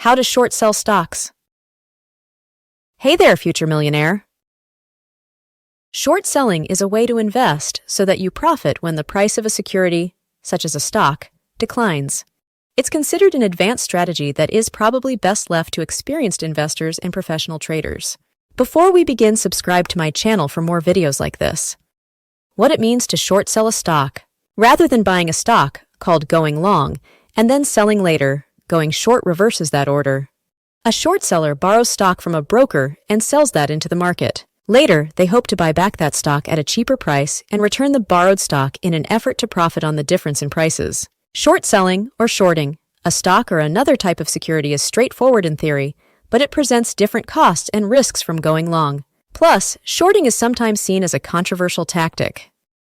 How to short sell stocks. Hey there, future millionaire. Short selling is a way to invest so that you profit when the price of a security, such as a stock, declines. It's considered an advanced strategy that is probably best left to experienced investors and professional traders. Before we begin, subscribe to my channel for more videos like this. What it means to short sell a stock. Rather than buying a stock, called going long, and then selling later, going short reverses that order. A short seller borrows stock from a broker and sells that into the market. Later, they hope to buy back that stock at a cheaper price and return the borrowed stock in an effort to profit on the difference in prices. Short selling, or shorting, a stock or another type of security is straightforward in theory, but it presents different costs and risks from going long. Plus, shorting is sometimes seen as a controversial tactic.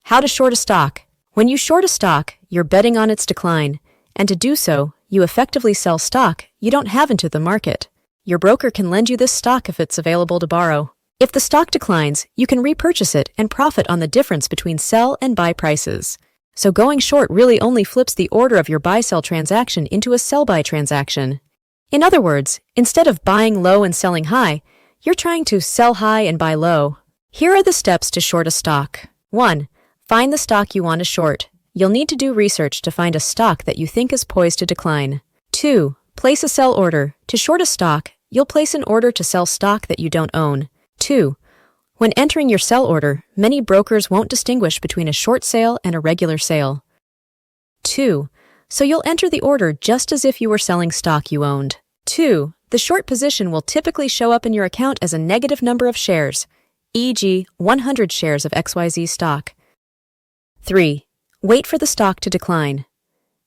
How to short a stock. When you short a stock, you're betting on its decline, and to do so, you effectively sell stock you don't have into the market. Your broker can lend you this stock if it's available to borrow. If the stock declines, you can repurchase it and profit on the difference between sell and buy prices. So going short really only flips the order of your buy-sell transaction into a sell-buy transaction. In other words, instead of buying low and selling high, you're trying to sell high and buy low. Here are the steps to short a stock. 1. Find the stock you want to short. You'll need to do research to find a stock that you think is poised to decline. 2. Place a sell order. To short a stock, you'll place an order to sell stock that you don't own. 2. When entering your sell order, many brokers won't distinguish between a short sale and a regular sale. 2. So you'll enter the order just as if you were selling stock you owned. 2. The short position will typically show up in your account as a negative number of shares, e.g., 100 shares of XYZ stock. 3. Wait for the stock to decline.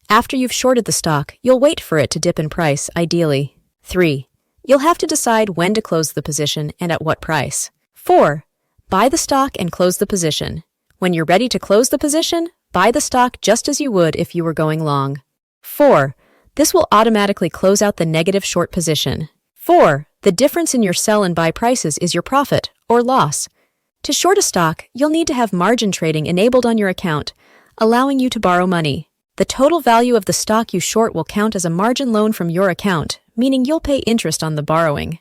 After you've shorted the stock, you'll wait for it to dip in price, ideally. 3. You'll have to decide when to close the position and at what price. 4. Buy the stock and close the position. When you're ready to close the position, buy the stock just as you would if you were going long. 4. This will automatically close out the negative short position. 4. The difference in your sell and buy prices is your profit, or loss. To short a stock, you'll need to have margin trading enabled on your account, allowing you to borrow money. The total value of the stock you short will count as a margin loan from your account, meaning you'll pay interest on the borrowing.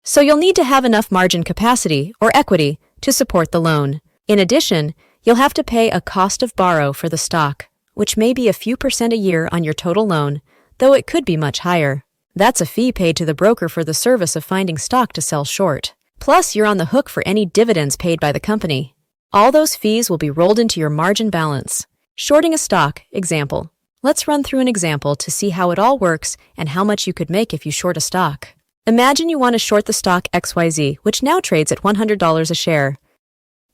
So you'll need to have enough margin capacity, or equity, to support the loan. In addition, you'll have to pay a cost of borrow for the stock, which may be a few % a year on your total loan, though it could be much higher. That's a fee paid to the broker for the service of finding stock to sell short. Plus, you're on the hook for any dividends paid by the company. All those fees will be rolled into your margin balance. Shorting a stock, example. Let's run through an example to see how it all works and how much you could make if you short a stock. Imagine you want to short the stock XYZ, which now trades at $100 a share.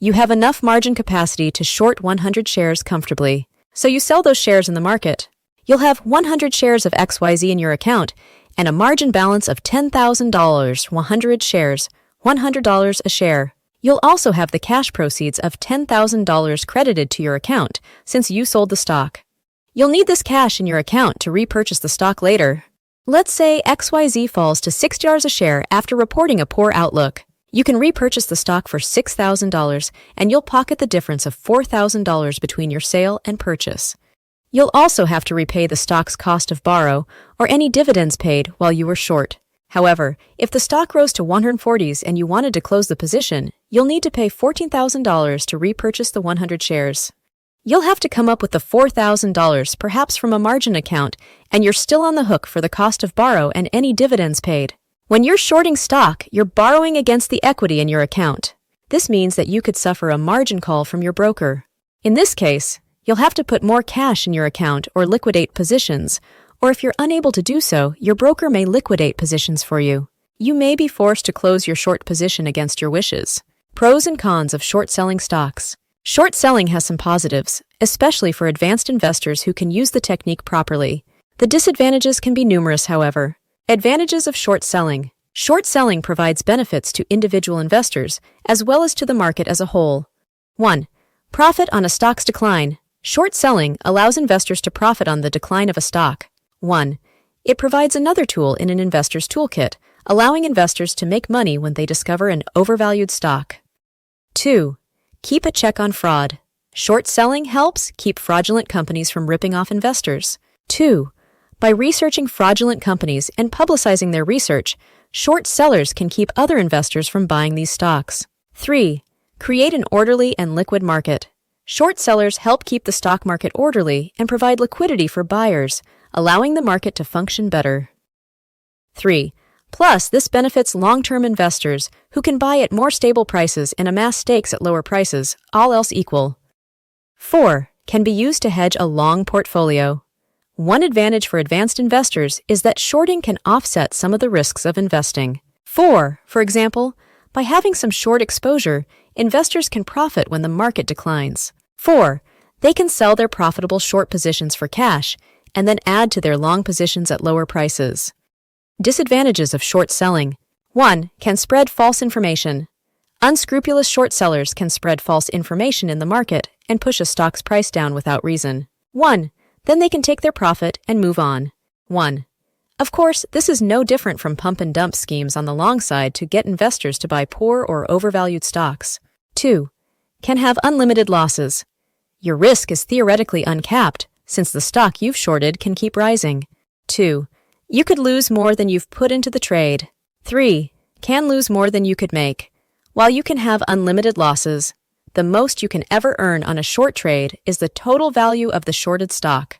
You have enough margin capacity to short 100 shares comfortably, so you sell those shares in the market. You'll have 100 shares of XYZ in your account and a margin balance of $10,000, 100 shares, $100 a share. You'll also have the cash proceeds of $10,000 credited to your account since you sold the stock. You'll need this cash in your account to repurchase the stock later. Let's say XYZ falls to $60 a share after reporting a poor outlook. You can repurchase the stock for $6,000 and you'll pocket the difference of $4,000 between your sale and purchase. You'll also have to repay the stock's cost of borrow or any dividends paid while you were short. However, if the stock rose to 140s and you wanted to close the position, you'll need to pay $14,000 to repurchase the 100 shares. You'll have to come up with the $4,000 perhaps from a margin account, and you're still on the hook for the cost of borrow and any dividends paid. When you're shorting stock, you're borrowing against the equity in your account. This means that you could suffer a margin call from your broker. In this case, you'll have to put more cash in your account or liquidate positions, or if you're unable to do so, your broker may liquidate positions for you. You may be forced to close your short position against your wishes. Pros and cons of short selling stocks. Short selling has some positives, especially for advanced investors who can use the technique properly. The disadvantages can be numerous, however. Advantages of short selling. Short selling provides benefits to individual investors, as well as to the market as a whole. 1. Profit on a stock's decline. Short selling allows investors to profit on the decline of a stock. 1. It provides another tool in an investor's toolkit, allowing investors to make money when they discover an overvalued stock. 2. Keep a check on fraud. Short selling helps keep fraudulent companies from ripping off investors. 2. By researching fraudulent companies and publicizing their research, short sellers can keep other investors from buying these stocks. 3. Create an orderly and liquid market. Short sellers help keep the stock market orderly and provide liquidity for buyers, allowing the market to function better. 3. Plus, this benefits long-term investors who can buy at more stable prices and amass stakes at lower prices, all else equal. 4. Can be used to hedge a long portfolio. One advantage for advanced investors is that shorting can offset some of the risks of investing. 4. For example, by having some short exposure, investors can profit when the market declines. 4. They can sell their profitable short positions for cash and then add to their long positions at lower prices. Disadvantages of short selling. 1. Can spread false information. Unscrupulous short sellers can spread false information in the market and push a stock's price down without reason. 1. Then they can take their profit and move on. 1. Of course, this is no different from pump and dump schemes on the long side to get investors to buy poor or overvalued stocks. 2. Can have unlimited losses. Your risk is theoretically uncapped, since the stock you've shorted can keep rising. 2. You could lose more than you've put into the trade. 3. Can lose more than you could make. While you can have unlimited losses, the most you can ever earn on a short trade is the total value of the shorted stock.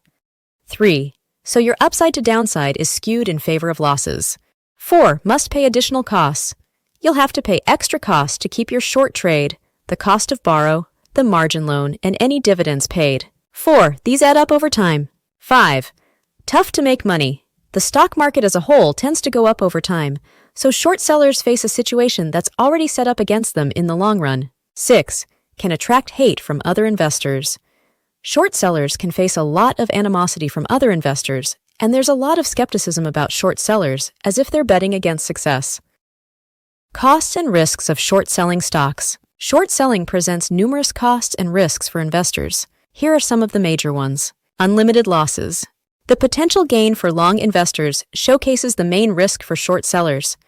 3. So your upside to downside is skewed in favor of losses. 4. Must pay additional costs. You'll have to pay extra costs to keep your short trade, the cost of borrow, the margin loan, and any dividends paid. 4. These add up over time. 5. Tough to make money. The stock market as a whole tends to go up over time, so short sellers face a situation that's already set up against them in the long run. 6. Can attract hate from other investors. Short sellers can face a lot of animosity from other investors, and there's a lot of skepticism about short sellers, as if they're betting against success. Costs and risks of short selling stocks. Short selling presents numerous costs and risks for investors. Here are some of the major ones. Unlimited losses. The potential gain for long investors showcases the main risk for short sellers.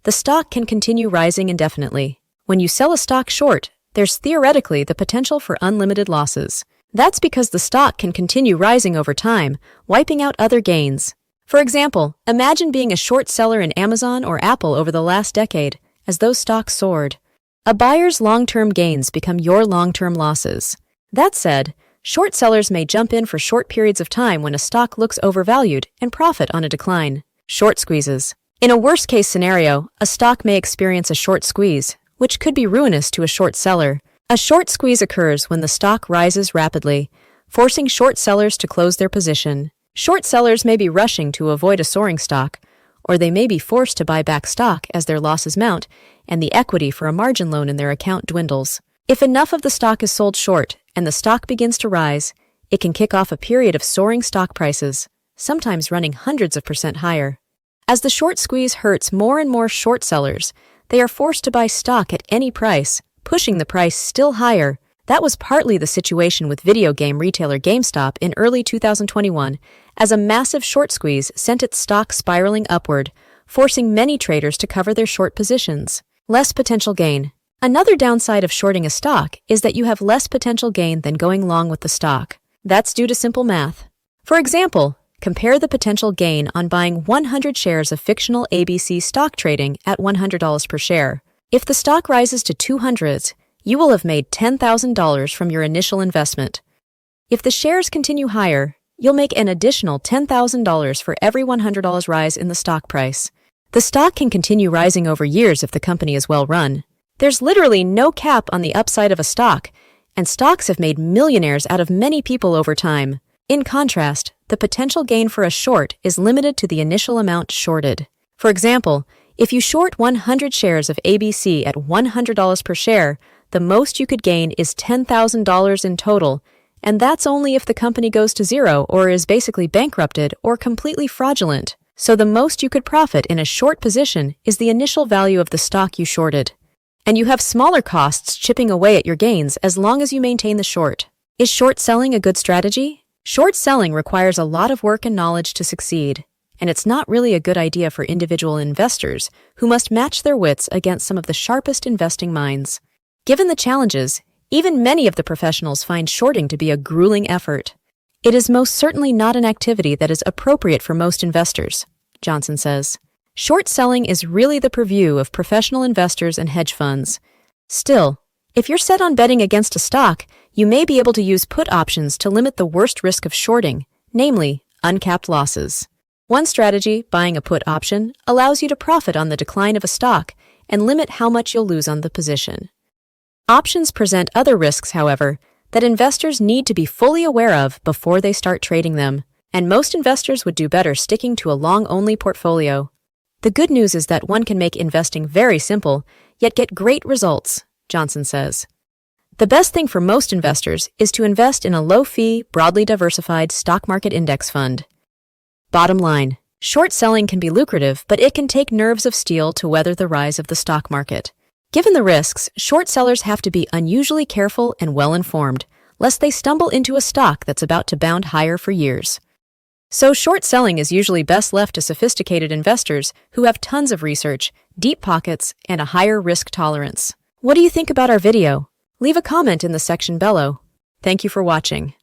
The stock can continue rising indefinitely. When you sell a stock short, there's theoretically the potential for unlimited losses. That's because the stock can continue rising over time, wiping out other gains. For example, imagine being a short seller in Amazon or Apple over the last decade, as those stocks soared. A buyer's long-term gains become your long-term losses. That said, short sellers may jump in for short periods of time when a stock looks overvalued and profit on a decline. Short squeezes. In a worst-case scenario, a stock may experience a short squeeze, which could be ruinous to a short seller. A short squeeze occurs when the stock rises rapidly, forcing short sellers to close their position. Short sellers may be rushing to avoid a soaring stock, or they may be forced to buy back stock as their losses mount and the equity for a margin loan in their account dwindles. If enough of the stock is sold short and the stock begins to rise, it can kick off a period of soaring stock prices, sometimes running hundreds of % higher. As the short squeeze hurts more and more short sellers, they are forced to buy stock at any price, pushing the price still higher. That was partly the situation with video game retailer GameStop in early 2021, as a massive short squeeze sent its stock spiraling upward, forcing many traders to cover their short positions. Less potential gain. Another downside of shorting a stock is that you have less potential gain than going long with the stock. That's due to simple math. For example, compare the potential gain on buying 100 shares of fictional ABC stock trading at $100 per share. If the stock rises to 200, you will have made $10,000 from your initial investment. If the shares continue higher, you'll make an additional $10,000 for every $100 rise in the stock price. The stock can continue rising over years if the company is well run. There's literally no cap on the upside of a stock, and stocks have made millionaires out of many people over time. In contrast, the potential gain for a short is limited to the initial amount shorted. For example, if you short 100 shares of ABC at $100 per share, the most you could gain is $10,000 in total, and that's only if the company goes to zero or is basically bankrupted or completely fraudulent. So the most you could profit in a short position is the initial value of the stock you shorted. And you have smaller costs chipping away at your gains as long as you maintain the short. Is short selling a good strategy? Short selling requires a lot of work and knowledge to succeed, and it's not really a good idea for individual investors who must match their wits against some of the sharpest investing minds. Given the challenges, even many of the professionals find shorting to be a grueling effort. It is most certainly not an activity that is appropriate for most investors, Johnson says. Short selling is really the purview of professional investors and hedge funds. Still, if you're set on betting against a stock, you may be able to use put options to limit the worst risk of shorting, namely, uncapped losses. One strategy, buying a put option, allows you to profit on the decline of a stock and limit how much you'll lose on the position. Options present other risks, however, that investors need to be fully aware of before they start trading them, and most investors would do better sticking to a long-only portfolio. The good news is that one can make investing very simple, yet get great results, Johnson says. The best thing for most investors is to invest in a low-fee, broadly diversified stock market index fund. Bottom line, short selling can be lucrative, but it can take nerves of steel to weather the rise of the stock market. Given the risks, short sellers have to be unusually careful and well-informed, lest they stumble into a stock that's about to bound higher for years. So short selling is usually best left to sophisticated investors who have tons of research, deep pockets, and a higher risk tolerance. What do you think about our video? Leave a comment in the section below. Thank you for watching.